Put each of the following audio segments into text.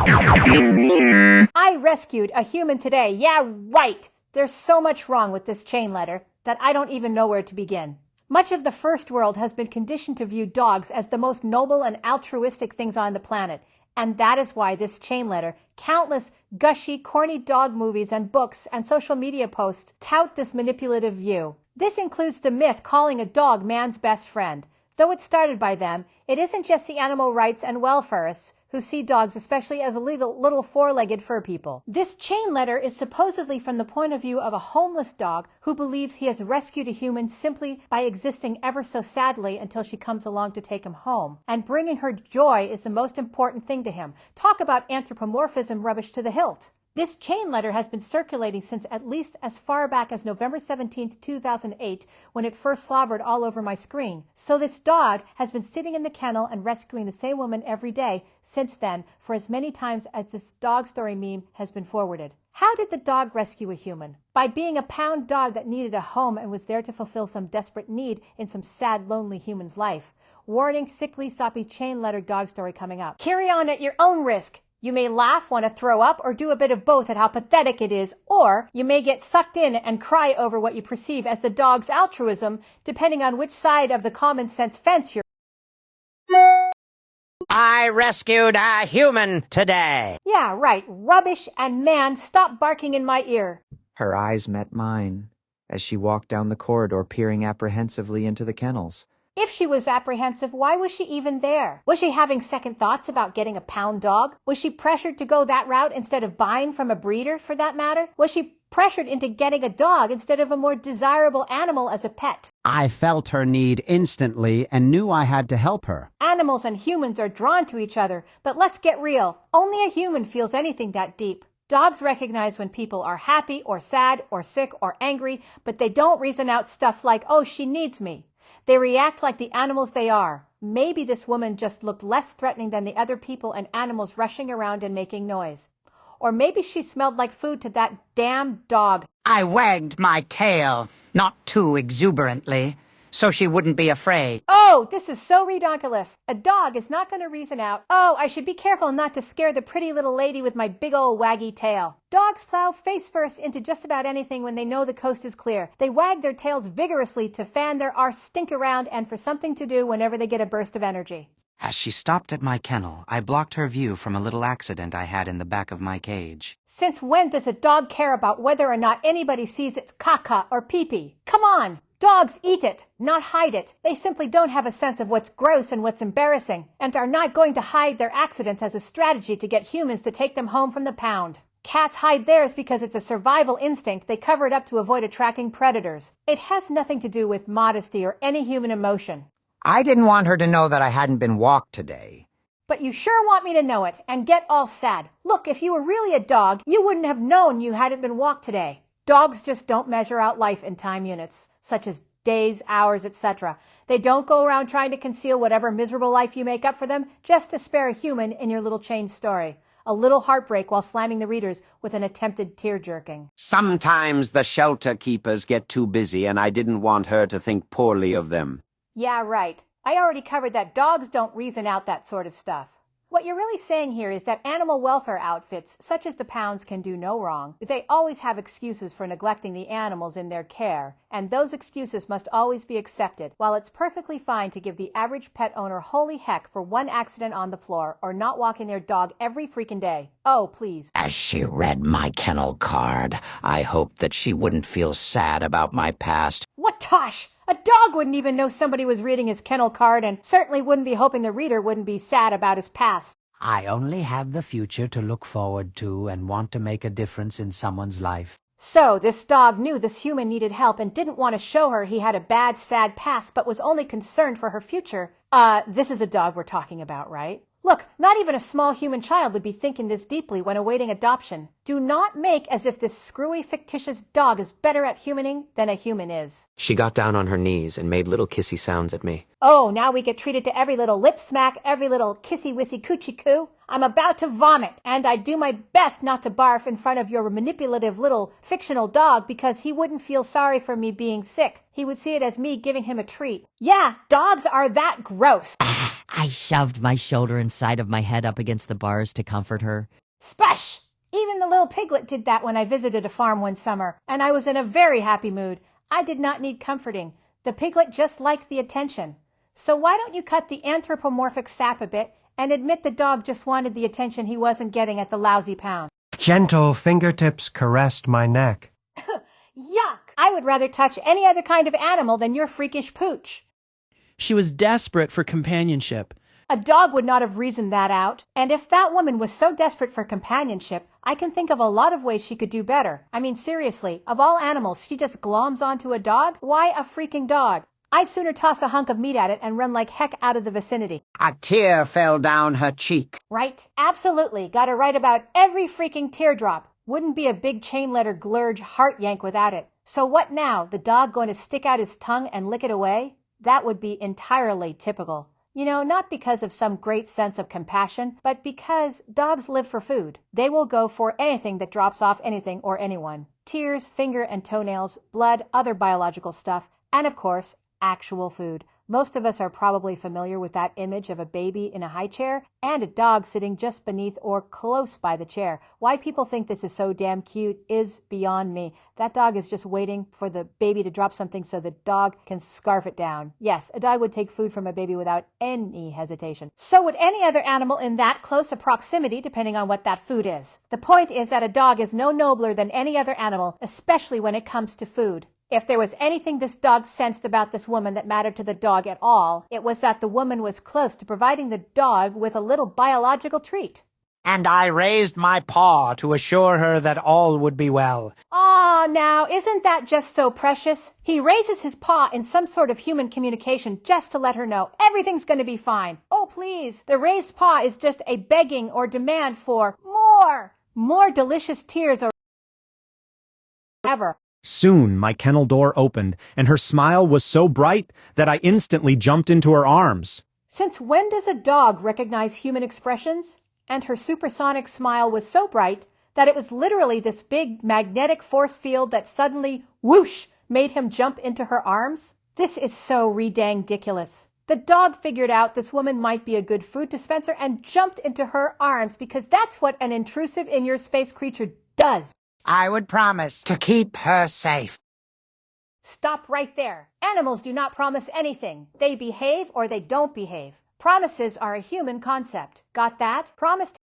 I rescued a human today. Yeah, right. There's so much wrong with this chain letter that I don't even know where to begin. Much of the first world has been conditioned to view dogs as the most noble and altruistic things on the planet. And that is why this chain letter, countless gushy, corny dog movies and books and social media posts tout this manipulative view. This includes the myth calling a dog man's best friend. Though it started by them, it isn't just the animal rights and welfarists who see dogs especially as little four-legged fur people. This chain letter is supposedly from the point of view of a homeless dog who believes he has rescued a human simply by existing ever so sadly until she comes along to take him home. And bringing her joy is the most important thing to him. Talk about anthropomorphism rubbish to the hilt. This chain letter has been circulating since at least as far back as November 17th, 2008, when it first slobbered all over my screen. So this dog has been sitting in the kennel and rescuing the same woman every day since then, for as many times as this dog story meme has been forwarded. How did the dog rescue a human? By being a pound dog that needed a home and was there to fulfill some desperate need in some sad, lonely human's life. Warning, sickly, soppy chain letter dog story coming up. Carry on at your own risk. You may laugh, want to throw up, or do a bit of both at how pathetic it is, or you may get sucked in and cry over what you perceive as the dog's altruism, depending on which side of the common sense fence you're. I rescued a human today. Yeah, right. Rubbish, and man, stop barking in my ear. Her eyes met mine as she walked down the corridor, peering apprehensively into the kennels. If she was apprehensive, why was she even there? Was she having second thoughts about getting a pound dog? Was she pressured to go that route instead of buying from a breeder, for that matter? Was she pressured into getting a dog instead of a more desirable animal as a pet? I felt her need instantly and knew I had to help her. Animals and humans are drawn to each other, but let's get real. Only a human feels anything that deep. Dogs recognize when people are happy or sad or sick or angry, but they don't reason out stuff like, oh, she needs me. They react like the animals they are. Maybe this woman just looked less threatening than the other people and animals rushing around and making noise. Or maybe she smelled like food to that damn dog. I wagged my tail, not too exuberantly, so she wouldn't be afraid. Oh, this is so redonkulous. A dog is not going to reason out, oh, I should be careful not to scare the pretty little lady with my big old waggy tail. Dogs plow face first into just about anything when they know the coast is clear. They wag their tails vigorously to fan their arse stink around and for something to do whenever they get a burst of energy. As she stopped at my kennel, I blocked her view from a little accident I had in the back of my cage. Since when does a dog care about whether or not anybody sees its caca or pee-pee? Come on! Dogs eat it, not hide it. They simply don't have a sense of what's gross and what's embarrassing, and are not going to hide their accidents as a strategy to get humans to take them home from the pound. Cats hide theirs because it's a survival instinct. They cover it up to avoid attracting predators. It has nothing to do with modesty or any human emotion. I didn't want her to know that I hadn't been walked today. But you sure want me to know it and get all sad. Look, if you were really a dog, you wouldn't have known you hadn't been walked today. Dogs just don't measure out life in time units, such as days, hours, etc. They don't go around trying to conceal whatever miserable life you make up for them just to spare a human in your little chain story. A little heartbreak while slamming the readers with an attempted tear-jerking. Sometimes the shelter keepers get too busy and I didn't want her to think poorly of them. Yeah, right. I already covered that dogs don't reason out that sort of stuff. What you're really saying here is that animal welfare outfits, such as the Pounds, can do no wrong. They always have excuses for neglecting the animals in their care, and those excuses must always be accepted, while it's perfectly fine to give the average pet owner holy heck for one accident on the floor or not walking their dog every freaking day. Oh, please. As she read my kennel card, I hoped that she wouldn't feel sad about my past. What tosh! A dog wouldn't even know somebody was reading his kennel card and certainly wouldn't be hoping the reader wouldn't be sad about his past. I only have the future to look forward to and want to make a difference in someone's life. So, this dog knew this human needed help and didn't want to show her he had a bad, sad past, but was only concerned for her future. This is a dog we're talking about, right? Look, not even a small human child would be thinking this deeply when awaiting adoption. Do not make as if this screwy, fictitious dog is better at humaning than a human is. She got down on her knees and made little kissy sounds at me. Oh, now we get treated to every little lip smack, every little kissy-wissy coochie-coo. I'm about to vomit, and I do my best not to barf in front of your manipulative little fictional dog because he wouldn't feel sorry for me being sick. He would see it as me giving him a treat. Yeah, dogs are that gross. I shoved my shoulder inside of my head up against the bars to comfort her. Spush! Even the little piglet did that when I visited a farm one summer, and I was in a very happy mood. I did not need comforting. The piglet just liked the attention. So why don't you cut the anthropomorphic sap a bit and admit the dog just wanted the attention he wasn't getting at the lousy pound? Gentle fingertips caressed my neck. Yuck! I would rather touch any other kind of animal than your freakish pooch. She was desperate for companionship. A dog would not have reasoned that out. And if that woman was so desperate for companionship, I can think of a lot of ways she could do better. I mean, seriously, of all animals, she just gloms onto a dog? Why a freaking dog? I'd sooner toss a hunk of meat at it and run like heck out of the vicinity. A tear fell down her cheek. Right? Absolutely. Gotta write about every freaking teardrop. Wouldn't be a big chain letter glurge heart yank without it. So what now? The dog going to stick out his tongue and lick it away? That would be entirely typical. You know, not because of some great sense of compassion, but because dogs live for food. They will go for anything that drops off anything or anyone. Tears, finger and toenails, blood, other biological stuff, and of course, actual food. Most of us are probably familiar with that image of a baby in a high chair and a dog sitting just beneath or close by the chair. Why people think this is so damn cute is beyond me. That dog is just waiting for the baby to drop something so the dog can scarf it down. Yes, a dog would take food from a baby without any hesitation. So would any other animal in that close a proximity, depending on what that food is. The point is that a dog is no nobler than any other animal, especially when it comes to food. If there was anything this dog sensed about this woman that mattered to the dog at all, it was that the woman was close to providing the dog with a little biological treat. And I raised my paw to assure her that all would be well. Aw, now, isn't that just so precious? He raises his paw in some sort of human communication just to let her know everything's going to be fine. Oh, please. The raised paw is just a begging or demand for more delicious tears or ever. Soon my kennel door opened, and her smile was so bright that I instantly jumped into her arms. Since when does a dog recognize human expressions? And her supersonic smile was so bright that it was literally this big magnetic force field that suddenly, whoosh, made him jump into her arms? This is so re-dang-diculous. The dog figured out this woman might be a good food dispenser and jumped into her arms because that's what an intrusive in-your-space creature does. I would promise to keep her safe. Stop right there. Animals do not promise anything. They behave or they don't behave. Promises are a human concept. Got that? Promise to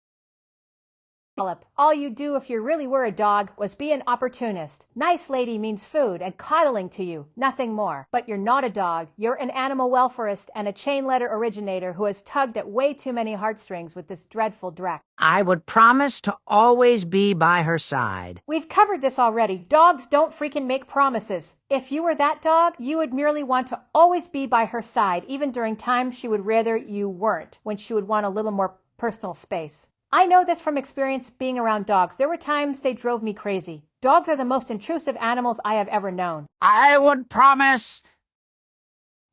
develop. All you do if you really were a dog was be an opportunist. Nice lady means food and coddling to you, nothing more. But you're not a dog. You're an animal welfarist and a chain letter originator who has tugged at way too many heartstrings with this dreadful dreck. I would promise to always be by her side. We've covered this already. Dogs don't freaking make promises. If you were that dog, you would merely want to always be by her side, even during times she would rather you weren't, when she would want a little more personal space. I know this from experience being around dogs. There were times they drove me crazy. Dogs are the most intrusive animals I have ever known. I would promise.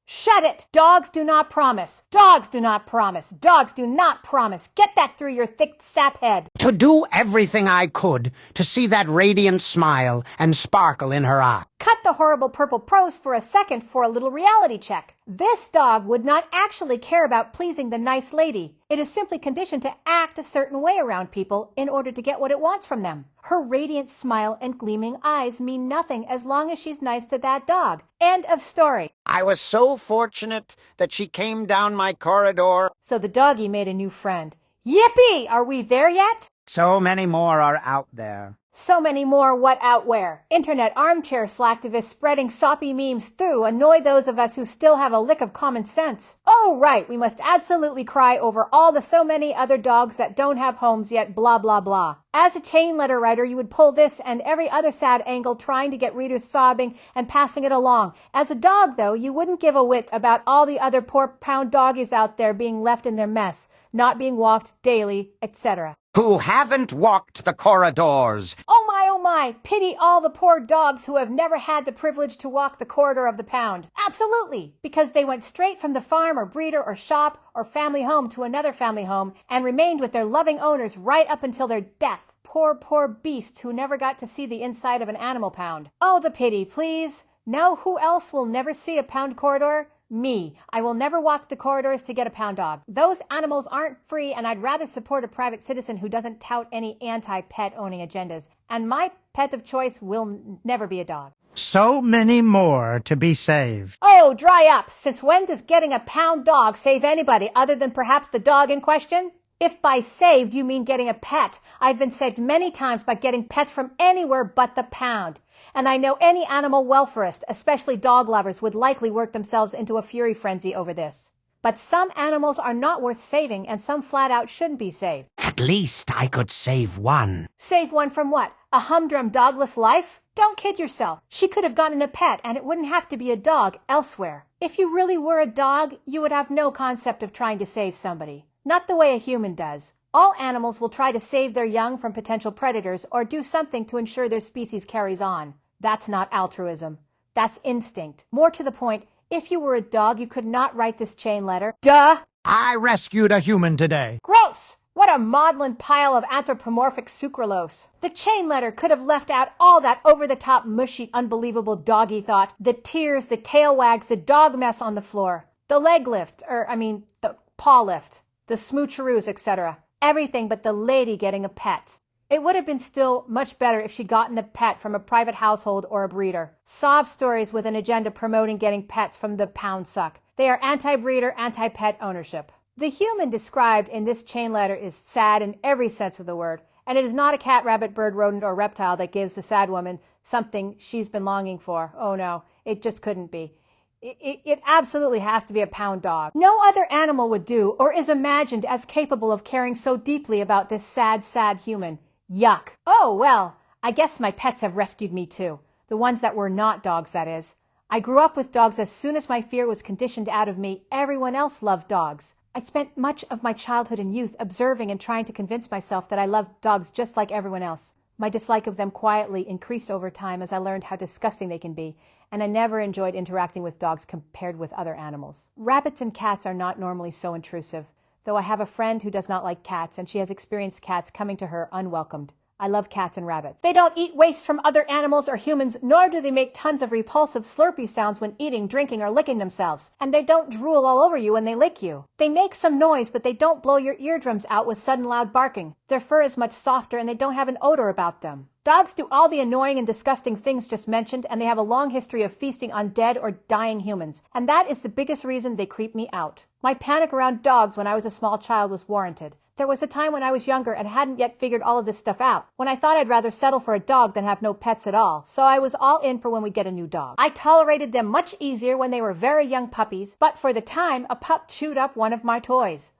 Shut it! Dogs do not promise. Dogs do not promise. Dogs do not promise. Get that through your thick sap head. To do everything I could to see that radiant smile and sparkle in her eye. Cut the horrible purple prose for a second for a little reality check. This dog would not actually care about pleasing the nice lady. It is simply conditioned to act a certain way around people in order to get what it wants from them. Her radiant smile and gleaming eyes mean nothing as long as she's nice to that dog. End of story. I was so fortunate that she came down my corridor. So the doggy made a new friend. Yippee! Are we there yet? So many more are out there. So many more what out where. Internet armchair slacktivists spreading soppy memes through annoy those of us who still have a lick of common sense. Oh, right, we must absolutely cry over all the so many other dogs that don't have homes yet, blah, blah, blah. As a chain letter writer, you would pull this and every other sad angle trying to get readers sobbing and passing it along. As a dog, though, you wouldn't give a whit about all the other poor pound doggies out there being left in their mess, not being walked daily, etc. Who haven't walked the corridors. Oh my, pity all the poor dogs who have never had the privilege to walk the corridor of the pound. Absolutely, because they went straight from the farm or breeder or shop or family home to another family home and remained with their loving owners right up until their death. Poor beasts who never got to see the inside of an animal pound. Oh, the pity, please. Know who else will never see a pound corridor? Me. I will never walk the corridors to get a pound dog. Those animals aren't free, and I'd rather support a private citizen who doesn't tout any anti-pet owning agendas. And my pet of choice will never be a dog. So many more to be saved. Oh, dry up! Since when does getting a pound dog save anybody other than perhaps the dog in question? If by saved you mean getting a pet, I've been saved many times by getting pets from anywhere but the pound. And I know any animal welfarist, especially dog lovers, would likely work themselves into a fury frenzy over this. But some animals are not worth saving, and some flat out shouldn't be saved. At least I could save one. Save one from what? A humdrum dogless life? Don't kid yourself. She could have gotten a pet, and it wouldn't have to be a dog elsewhere. If you really were a dog, you would have no concept of trying to save somebody. Not the way a human does. All animals will try to save their young from potential predators or do something to ensure their species carries on. That's not altruism. That's instinct. More to the point, if you were a dog, you could not write this chain letter. Duh! I rescued a human today. Gross! What a maudlin pile of anthropomorphic sucralose. The chain letter could have left out all that over-the-top, mushy, unbelievable doggy thought. The tears, the tail wags, the dog mess on the floor. The leg lift, the paw lift. The smoocheroos, etc. Everything but the lady getting a pet. It would have been still much better if she'd gotten the pet from a private household or a breeder. Sob stories with an agenda promoting getting pets from the pound suck. They are anti-breeder, anti-pet ownership. The human described in this chain letter is sad in every sense of the word, and it is not a cat, rabbit, bird, rodent, or reptile that gives the sad woman something she's been longing for. Oh no, it just couldn't be. It absolutely has to be a pound dog. No other animal would do or is imagined as capable of caring so deeply about this sad, sad human. Yuck. Oh, well, I guess my pets have rescued me too. The ones that were not dogs, that is. I grew up with dogs as soon as my fear was conditioned out of me. Everyone else loved dogs. I spent much of my childhood and youth observing and trying to convince myself that I loved dogs just like everyone else. My dislike of them quietly increased over time as I learned how disgusting they can be, and I never enjoyed interacting with dogs compared with other animals. Rabbits and cats are not normally so intrusive, though I have a friend who does not like cats, and she has experienced cats coming to her unwelcomed. I love cats and rabbits. They don't eat waste from other animals or humans, nor do they make tons of repulsive slurpy sounds when eating, drinking, or licking themselves. And they don't drool all over you when they lick you. They make some noise, but they don't blow your eardrums out with sudden loud barking. Their fur is much softer, and they don't have an odor about them. Dogs do all the annoying and disgusting things just mentioned, and they have a long history of feasting on dead or dying humans. And that is the biggest reason they creep me out. My panic around dogs when I was a small child was warranted. There was a time when I was younger and hadn't yet figured all of this stuff out, when I thought I'd rather settle for a dog than have no pets at all, so I was all in for when we get a new dog. I tolerated them much easier when they were very young puppies, but for the time, a pup chewed up one of my toys.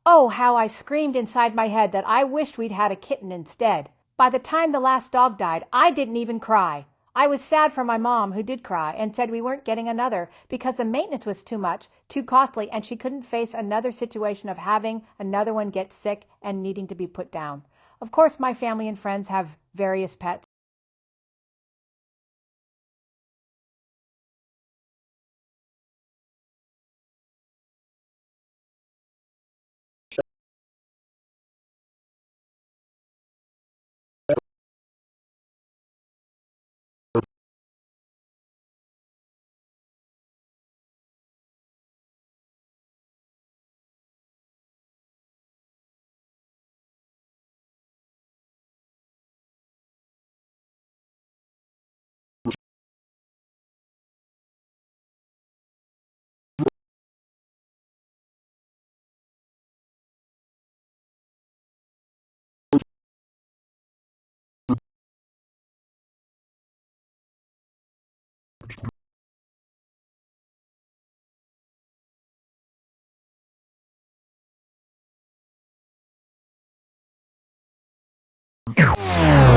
Oh, how I screamed inside my head that I wished we'd had a kitten instead. By the time the last dog died, I didn't even cry. I was sad for my mom, who did cry, and said we weren't getting another because the maintenance was too much, too costly, and she couldn't face another situation of having another one get sick and needing to be put down. Of course, my family and friends have various pets. You